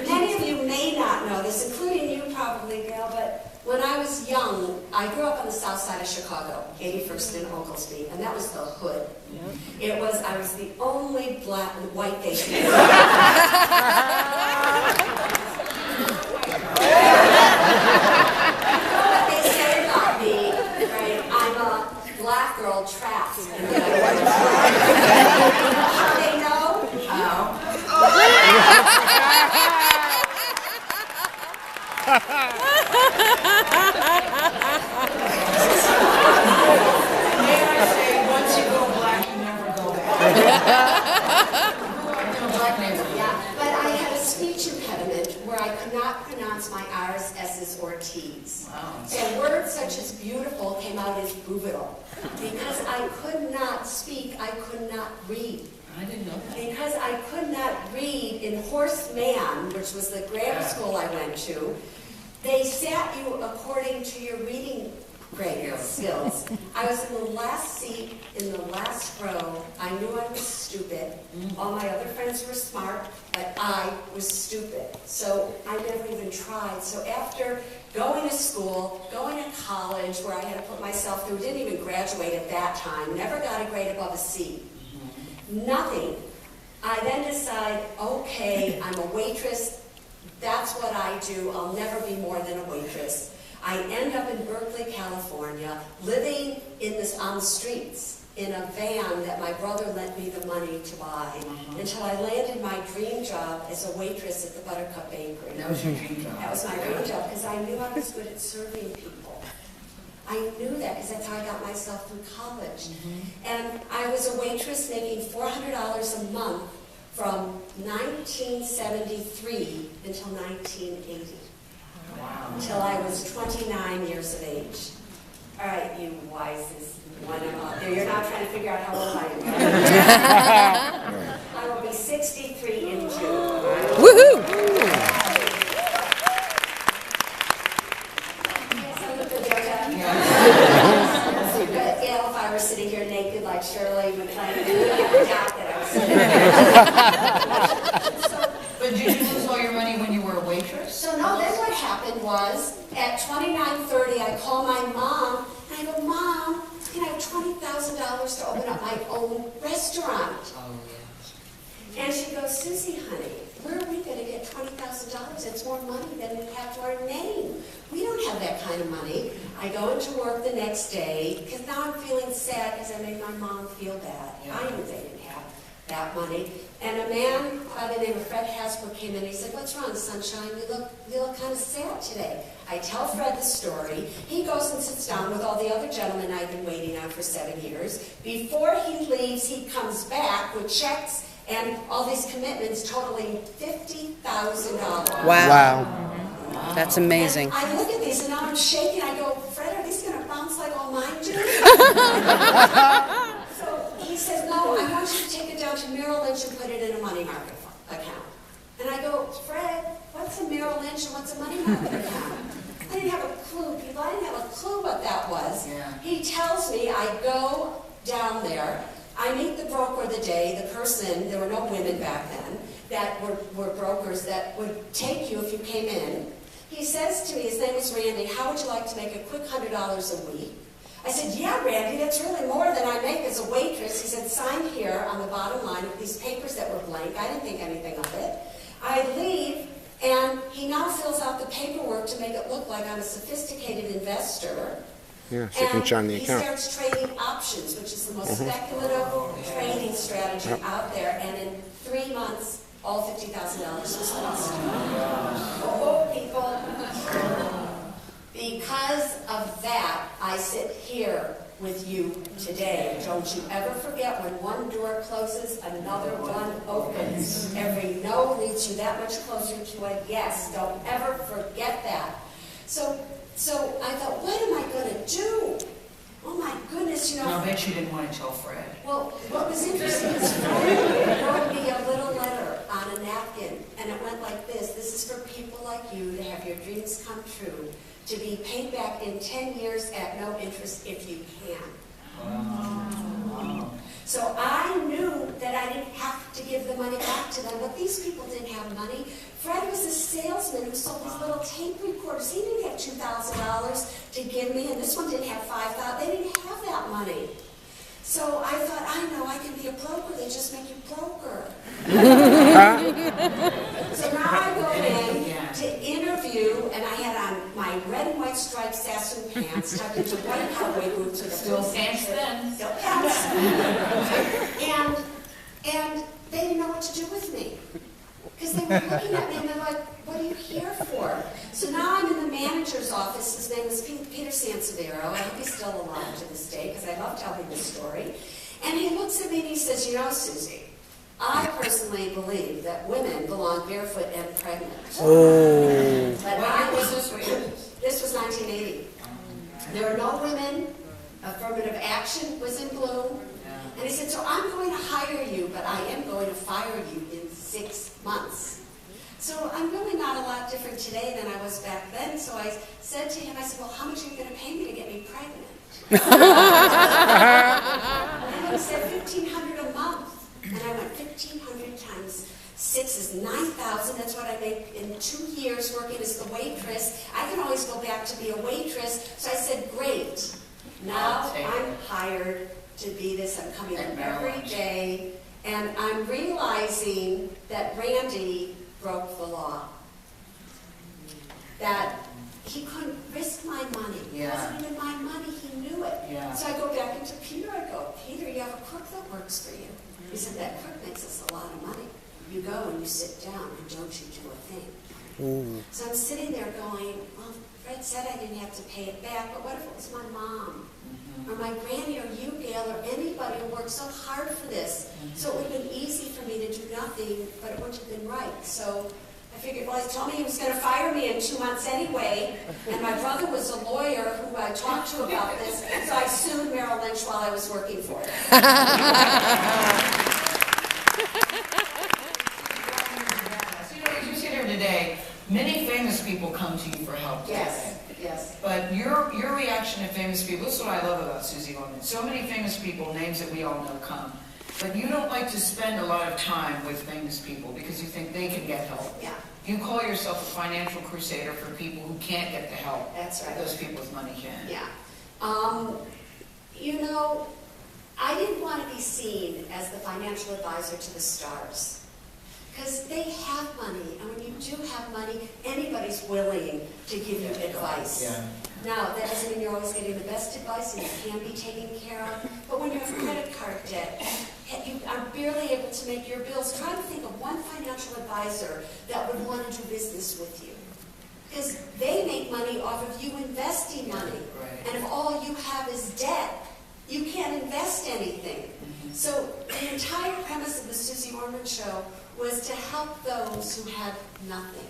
Many of you may not know this, including you probably, Gail, but when I was young, I grew up on the south side of Chicago, 81st and Oglesby, and that was the hood. I was the only white face. You know what they say about me, right? I'm a black girl trapped. How they know? Once you go black, you never go back. Yeah, but I had a speech impediment where I could not pronounce my R's, S's, or T's. Wow. So words such as beautiful came out as boobidle. Because I could not speak, I could not read. I didn't know that. Because I could not read in Horseman, which was the grammar school I went to, they sat you according to your reading grade skills. I was in the last seat, in the last row. I knew I was stupid. All my other friends were smart, but I was stupid. So I never even tried. So after going to school, going to college, where I had to put myself through, didn't even graduate at that time, never got a grade above a C. Nothing. I then decide, okay, I'm a waitress. That's what I do. I'll never be more than a waitress. I end up in Berkeley, California, living on the streets in a van that my brother lent me the money to buy until I landed my dream job as a waitress at the Buttercup Bakery. That was your dream job. That was my dream job because I knew I was good at serving people. I knew that because that's how I got myself through college. And I was a waitress making $400 a month from 1973 until 1980. Wow. Until I was 29 years of age. All right, you wisest one out there. You're not trying to figure out how old I am. I will be 63 in June. Woohoo! But Gail, if I were sitting here naked like Shirley MacLaine, you would have a doubt that I was sitting there. But did you lose all your money when you were a waitress? So no, then what happened was, at 29:30, I call my mom, and I go, Mom, can I have $20,000 to open up my own restaurant? Oh, yeah. And she goes, Susie, honey, where are we going to get $20,000? It's more money than we have to our name. We don't have that kind of money. I go into work the next day, because now I'm feeling sad because I made my mom feel bad. Yeah. I knew they didn't have that money. And a man by the name of Fred Hasbro came in and he said, what's wrong, sunshine? You look kind of sad today. I tell Fred the story. He goes and sits down with all the other gentlemen I've been waiting on for 7 years. Before he leaves, he comes back with checks and all these commitments totaling $50,000. Wow. That's amazing. And I look at these and now I'm shaking. I go, Fred, are these going to bounce like all mine do? So he says, no, I want you to take it down to Merrill Lynch and put it in a money market account. And I go, Fred, what's a Merrill Lynch and what's a money market account? I didn't have a clue, people. I didn't have a clue what that was. Yeah. He tells me, I go down there. I meet the broker of the day, the person, there were no women back then, that were brokers that would take you if you came in. He says to me, his name was Randy, how would you like to make a quick $100 a week? I said, yeah, Randy, that's really more than I make as a waitress. He said, sign here on the bottom line of these papers that were blank. I didn't think anything of it. I leave, and he now fills out the paperwork to make it look like I'm a sophisticated investor. Yeah, so you can show on the he account. starts trading options, which is the most speculative trading strategy out there. And in 3 months, all $50,000 was lost. Oh, people. Because of that, I sit here with you today. Don't you ever forget, when one door closes, another one opens. Every no leads you that much closer to a yes. Don't ever forget that. So I thought, what am I going to do? Oh my goodness, you know. I bet you didn't want to tell Fred. Well, what was interesting is Fred wrote me a little letter on a napkin, and it went like this. This is for people like you to have your dreams come true, to be paid back in 10 years at no interest if you can. Wow. So I knew that I didn't to them, but these people didn't have money. Fred was a salesman who sold these little tape recorders. He didn't have $2,000 to give me, and this one didn't have $5,000. They didn't have that money. So I thought, I know, I can be a broker. They just make you broker. So now I go in to interview, and I had on my red and white striped Sassoon pants, tucked into white cowboy boots with a Still pants then. Still pants. and they didn't know what to do with me. Because they were looking at me and they're like, what are you here for? So now I'm in the manager's office. His name is Peter Sansevero. I hope he's still alive to this day because I love telling this story. And he looks at me and he says, you know, Susie, I personally believe that women belong barefoot and pregnant. Oh. But What year was this? This was 1980. There were no women. Affirmative action was in bloom. And he said, so I'm going to hire you, but I am going to fire you in 6 months. So I'm really not a lot different today than I was back then. So I said to him, I said, well, how much are you going to pay me to get me pregnant? And he said, $1,500 a month. And I went, 1,500 times 6 is 9,000. That's what I make in 2 years working as the waitress. I can always go back to be a waitress. So I said, great. Now I'm hired to be this. I'm coming in every day. And I'm realizing that Randy broke the law. That he couldn't risk my money. It wasn't even my money. He knew it. So I go back into Peter. I go, Peter, you have a crook that works for you. He said, that crook makes us a lot of money. You go and you sit down and don't you do a thing. So I'm sitting there going, well, Fred said I didn't have to pay it back, but what if it was my mom? Or my granny, or you, Gail, or anybody who worked so hard for this. So it would have been easy for me to do nothing, but it wouldn't have been right. So I figured, well, he told me he was going to fire me in 2 months anyway, and my brother was a lawyer who I talked to about this, so I sued Merrill Lynch while I was working for it. You know, as you sit here today, many famous people come to you for help. Yes. Yes. But your reaction to famous people, this is what I love about Suze Orman. So many famous people, names that we all know, come. But you don't like to spend a lot of time with famous people because you think they can get help. Yeah. You call yourself a financial crusader for people who can't get the help. That's right. Those people's money can. Yeah. You know, I didn't want to be seen as the financial advisor to the stars. Because they have money, and when you do have money, anybody's willing to give you advice. Now, that doesn't mean you're always getting the best advice, and you can be taken care of. But when you have credit card debt, and you are barely able to make your bills, try to think of one financial advisor that would want to do business with you. Because they make money off of you investing money. And if all you have is debt, you can't invest anything. So the entire premise of the Suze Orman Show was to help those who had nothing.